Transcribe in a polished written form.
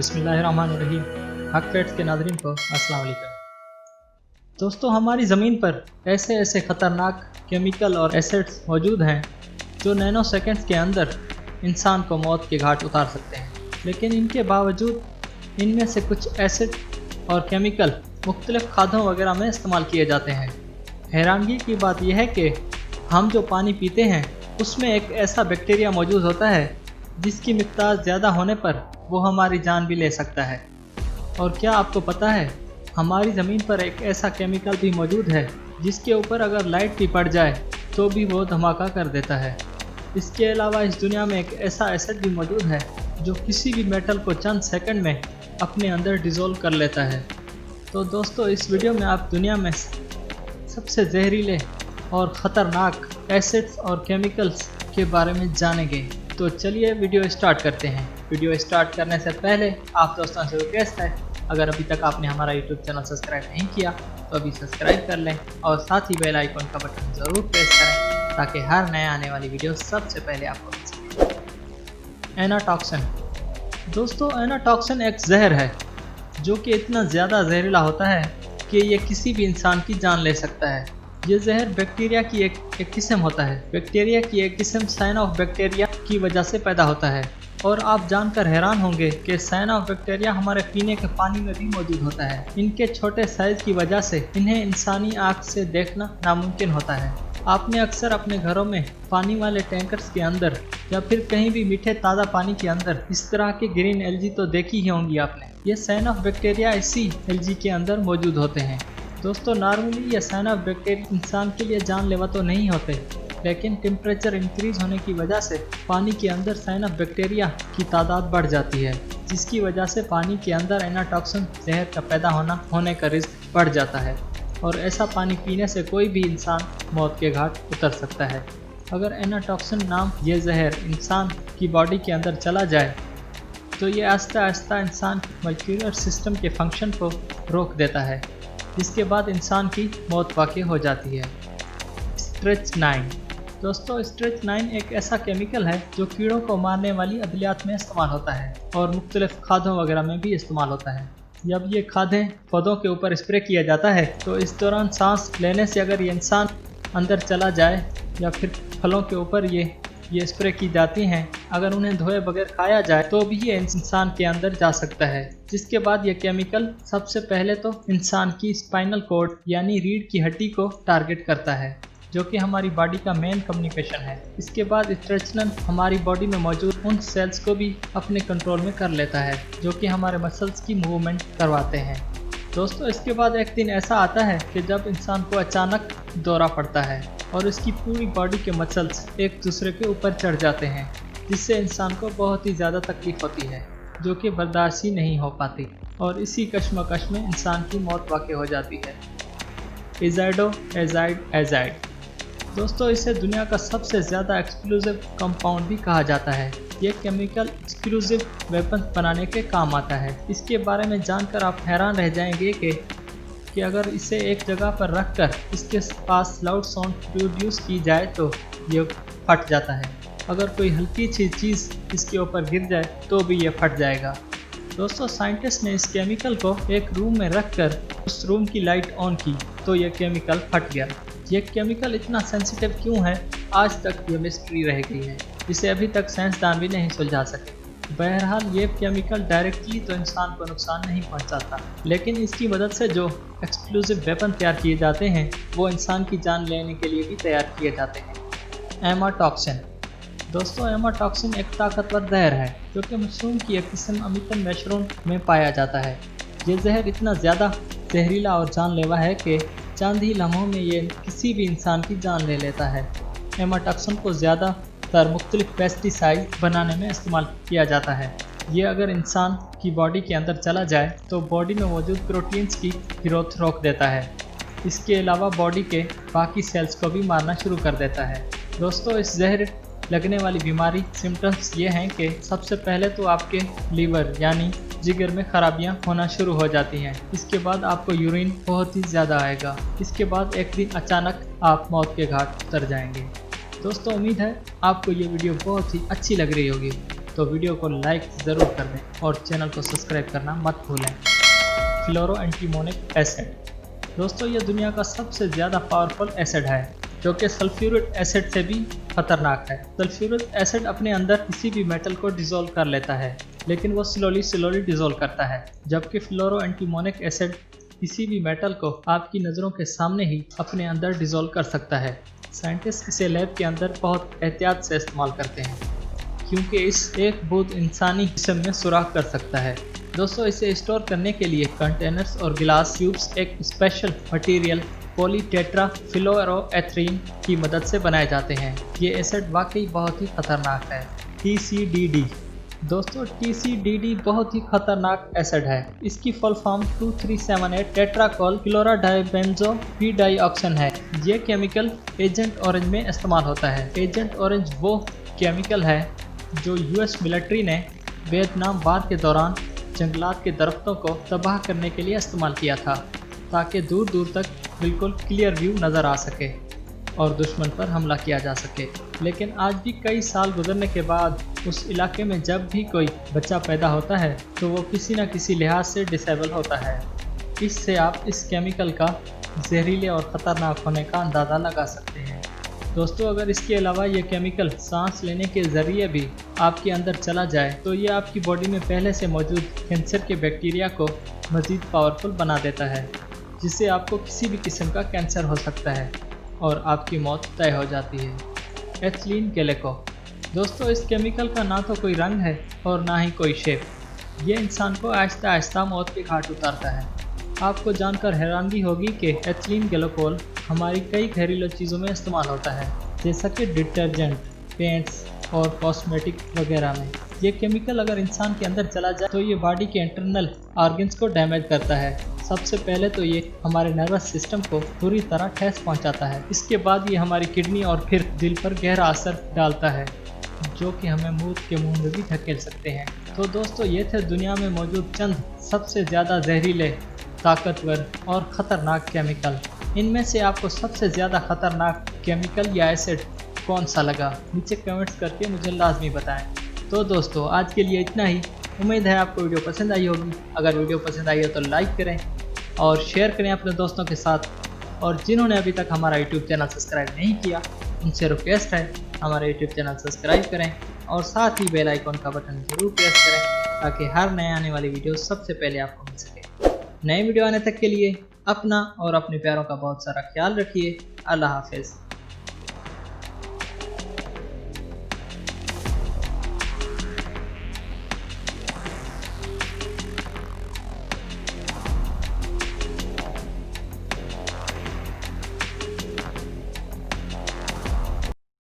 बिस्मिल्लाहिर्रहमानिर्रहीम। हक फैक्ट्स के नाज़रीन को अस्सलाम वालेकुम। दोस्तों, हमारी ज़मीन पर ऐसे ऐसे ख़तरनाक केमिकल और एसिड्स मौजूद हैं जो नैनो सेकंड्स के अंदर इंसान को मौत के घाट उतार सकते हैं। लेकिन इनके बावजूद इनमें से कुछ एसिड और केमिकल मुख्तलिफ़ खादों वगैरह में इस्तेमाल किए जाते हैं। हैरानगी की बात यह है कि हम जो पानी पीते हैं उसमें एक ऐसा बैक्टीरिया मौजूद होता है जिसकी मिक़दार ज़्यादा होने पर वो हमारी जान भी ले सकता है। और क्या आपको पता है, हमारी ज़मीन पर एक ऐसा केमिकल भी मौजूद है जिसके ऊपर अगर लाइट भी पड़ जाए तो भी वो धमाका कर देता है। इसके अलावा इस दुनिया में एक ऐसा एसिड भी मौजूद है जो किसी भी मेटल को चंद सेकंड में अपने अंदर डिज़ोल्व कर लेता है। तो दोस्तों, इस वीडियो में आप दुनिया में सबसे जहरीले और ख़तरनाक एसिड्स और केमिकल्स के बारे में जानेंगे। तो चलिए वीडियो स्टार्ट करते हैं। वीडियो स्टार्ट करने से पहले आप दोस्तों से रिक्वेस्ट है, अगर अभी तक आपने हमारा यूट्यूब चैनल सब्सक्राइब नहीं किया तो अभी सब्सक्राइब कर लें और साथ ही बेल आइकन का बटन ज़रूर प्रेस करें ताकि हर नया आने वाली वीडियो सबसे पहले आपको मिल सके। एनाटॉक्सिन। दोस्तों, एनाटॉक्सिन एक जहर है जो कि इतना ज़्यादा जहरीला होता है कि ये किसी भी इंसान की जान ले सकता है। ये जहर बैक्टीरिया की एक किस्म होता है। बैक्टीरिया की एक किस्म साइनोबैक्टीरिया की वजह से पैदा होता है। और आप जानकर हैरान होंगे कि साइनोबैक्टीरिया हमारे पीने के पानी में भी मौजूद होता है। इनके छोटे साइज की वजह से इन्हें इंसानी आँख से देखना नामुमकिन होता है। आपने अक्सर अपने घरों में पानी वाले टैंकर्स के अंदर या फिर कहीं भी मीठे ताज़ा पानी के अंदर इस तरह के ग्रीन एल्गी तो देखी ही होंगी आपने। ये साइनोबैक्टीरिया इसी एल्गी के अंदर मौजूद होते हैं। दोस्तों, नॉर्मली ये साइनोबैक्टीरिया इंसान के लिए जानलेवा तो नहीं होते, लेकिन टेम्परेचर इंक्रीज होने की वजह से पानी के अंदर साइनोबैक्टीरिया की तादाद बढ़ जाती है, जिसकी वजह से पानी के अंदर एनाटॉक्सिन जहर का पैदा होने का रिस्क बढ़ जाता है। और ऐसा पानी पीने से कोई भी इंसान मौत के घाट उतर सकता है। अगर एनाटॉक्सिन नाम ये जहर इंसान की बॉडी के अंदर चला जाए तो ये आहिस्ता आहिस्ता इंसान के मॉलिक्यूलर सिस्टम के फंक्शन को रोक देता है, जिसके बाद इंसान की मौत वाक़ई हो जाती है। स्ट्रेचनाइन। दोस्तों, स्ट्रेचनाइन एक ऐसा केमिकल है जो कीड़ों को मारने वाली अद्वियात में इस्तेमाल होता है और मुख्तलिफ खादों वगैरह में भी इस्तेमाल होता है। जब ये खादें पौधों के ऊपर स्प्रे किया जाता है तो इस दौरान सांस लेने से अगर ये इंसान अंदर चला जाए या फिर फलों के ऊपर ये स्प्रे की जाती हैं, अगर उन्हें धोए बगैर खाया जाए तो भी ये इंसान के अंदर जा सकता है। जिसके बाद ये केमिकल सबसे पहले तो इंसान की स्पाइनल कॉर्ड यानी रीढ़ की हड्डी को टारगेट करता है, जो कि हमारी बॉडी का मेन कम्युनिकेशन है। इसके बाद स्ट्रेचनाइन हमारी बॉडी में मौजूद उन सेल्स को भी अपने कंट्रोल में कर लेता है जो कि हमारे मसल्स की मूवमेंट करवाते हैं। दोस्तों, इसके बाद एक दिन ऐसा आता है कि जब इंसान को अचानक दौरा पड़ता है और इसकी पूरी बॉडी के मसल्स एक दूसरे के ऊपर चढ़ जाते हैं, जिससे इंसान को बहुत ही ज़्यादा तकलीफ होती है जो कि बर्दाश्त ही नहीं हो पाती और इसी कश्मकश में इंसान की मौत वाक़ई हो जाती है। एज़ाइड। दोस्तों, इसे दुनिया का सबसे ज़्यादा एक्सप्लोसिव कंपाउंड भी कहा जाता है। ये केमिकल एक्सक्लूसिव वेपन बनाने के काम आता है। इसके बारे में जानकर आप हैरान रह जाएंगे कि अगर इसे एक जगह पर रखकर इसके पास लाउड साउंड प्रोड्यूस की जाए तो ये फट जाता है। अगर कोई हल्की सी चीज़ इसके ऊपर गिर जाए तो भी ये फट जाएगा। दोस्तों, साइंटिस्ट ने इस केमिकल को एक रूम में रखकर उस रूम की लाइट ऑन की तो ये केमिकल फट गया। ये केमिकल इतना सेंसिटिव क्यों है, आज तक ये मिस्ट्री रह गई है, जिसे अभी तक साइंसदान भी नहीं सुलझा सके। बहरहाल, ये केमिकल डायरेक्टली तो इंसान को नुकसान नहीं पहुंचाता, लेकिन इसकी मदद से जो एक्सप्लोसिव वेपन तैयार किए जाते हैं वो इंसान की जान लेने के लिए भी तैयार किए जाते हैं। एमाटॉक्सिन। दोस्तों, एमाटॉक्सिन एक ताकतवर जहर है जो कि मशरूम की एक किस्म अमिटन मशरूम में पाया जाता है। ये जहर इतना ज़्यादा जहरीला और जानलेवा है कि चंद ही लम्हों में ये किसी भी इंसान की जान ले लेता है। एमाटॉक्सिन को ज़्यादातर मुख्तलिफ पेस्टिसाइड बनाने में इस्तेमाल किया जाता है। ये अगर इंसान की बॉडी के अंदर चला जाए तो बॉडी में मौजूद प्रोटीन्स की ग्रोथ रोक देता है। इसके अलावा बॉडी के बाकी सेल्स को भी मारना शुरू कर देता है। दोस्तों, इस जहर लगने वाली बीमारी सिम्टम्स ये हैं कि सबसे पहले तो आपके लीवर यानी जिगर में खराबियां होना शुरू हो जाती हैं। इसके बाद आपको यूरिन बहुत ही ज़्यादा आएगा। इसके बाद एक दिन अचानक आप मौत के घाट उतर जाएंगे। दोस्तों, उम्मीद है आपको ये वीडियो बहुत ही अच्छी लग रही होगी। तो वीडियो को लाइक ज़रूर कर दें और चैनल को सब्सक्राइब करना मत भूलें। फ्लोरोएंटीमोनिक एसिड दोस्तों, ये दुनिया का सबसे ज़्यादा पावरफुल एसिड है जो कि सल्फ्यूरिक एसिड से भी खतरनाक है। सल्फ्यूरिक एसिड अपने अंदर किसी भी मेटल को डिसॉल्व कर लेता है, लेकिन वो स्लोली डिसॉल्व करता है, जबकि फ्लोरोएंटीमोनिक एसिड किसी भी मेटल को आपकी नज़रों के सामने ही अपने अंदर डिसॉल्व कर सकता है। साइंटिस्ट इसे लैब के अंदर बहुत एहतियात से इस्तेमाल करते हैं, क्योंकि इस एक बूंद इंसानी जिस्म में सुराख कर सकता है। दोस्तों, इसे स्टोर करने के लिए कंटेनर्स और गिलास ट्यूब्स एक स्पेशल मटेरियल पॉलीटेट्राफ्लोरोएथेरीन की मदद से बनाए जाते हैं। ये एसिड वाकई बहुत ही खतरनाक है। TCDD दोस्तों, TCDD बहुत ही खतरनाक एसिड है। इसकी फुल फॉर्म 2378 टेट्राकोल क्लोराडाइबेंजोपीडाइऑक्सन है। ये केमिकल एजेंट ऑरेंज में इस्तेमाल होता है। एजेंट ऑरेंज वो केमिकल है जो US मिलिट्री ने वियतनाम वार के दौरान जंगलात के दरख्तों को तबाह करने के लिए इस्तेमाल किया था, ताकि दूर दूर तक बिल्कुल क्लियर व्यू नज़र आ सके और दुश्मन पर हमला किया जा सके। लेकिन आज भी कई साल गुजरने के बाद उस इलाके में जब भी कोई बच्चा पैदा होता है तो वो किसी न किसी लिहाज से डिसेबल होता है। इससे आप इस केमिकल का जहरीले और ख़तरनाक होने का अंदाज़ा लगा सकते हैं। दोस्तों, अगर इसके अलावा ये केमिकल सांस लेने के ज़रिए भी आपके अंदर चला जाए तो ये आपकी बॉडी में पहले से मौजूद कैंसर के बैक्टीरिया को मज़ीद पावरफुल बना देता है, जिससे आपको किसी भी किस्म का कैंसर हो सकता है और आपकी मौत तय हो जाती है। एथिलीन ग्लिको दोस्तों, इस केमिकल का ना तो कोई रंग है और ना ही कोई शेप। ये इंसान को आहिस्ता आहिस्ता मौत के घाट उतारता है। आपको जानकर हैरानगी होगी कि एथिलीन ग्लिकोल हमारी कई घरेलू चीज़ों में इस्तेमाल होता है, जैसा कि डिटर्जेंट, पेंट्स और कॉस्मेटिक वगैरह में। ये केमिकल अगर इंसान के अंदर चला जाए तो ये बॉडी के इंटरनल ऑर्गन्स को डैमेज करता है। सबसे पहले तो ये हमारे नर्वस सिस्टम को पूरी तरह ठेस पहुंचाता है। इसके बाद ये हमारी किडनी और फिर दिल पर गहरा असर डालता है, जो कि हमें मौत के मुंह में भी धकेल सकते हैं। तो दोस्तों, ये थे दुनिया में मौजूद चंद सबसे ज़्यादा जहरीले, ताकतवर और ख़तरनाक केमिकल। इनमें से आपको सबसे ज़्यादा ख़तरनाक केमिकल या एसिड कौन सा लगा, नीचे कमेंट्स करके मुझे लाजमी बताएं। तो दोस्तों, आज के लिए इतना ही। उम्मीद है आपको वीडियो पसंद आई होगी। अगर वीडियो पसंद आई हो तो लाइक करें और शेयर करें अपने दोस्तों के साथ। और जिन्होंने अभी तक हमारा YouTube चैनल सब्सक्राइब नहीं किया, उनसे रिक्वेस्ट है हमारा YouTube चैनल सब्सक्राइब करें और साथ ही बेल आइकॉन का बटन जरूर प्रेस करें, ताकि हर नए आने वाली वीडियो सबसे पहले आपको मिल सके। नए वीडियो आने तक के लिए अपना और अपने प्यारों का बहुत सारा ख्याल रखिए। अल्लाह हाफिज़।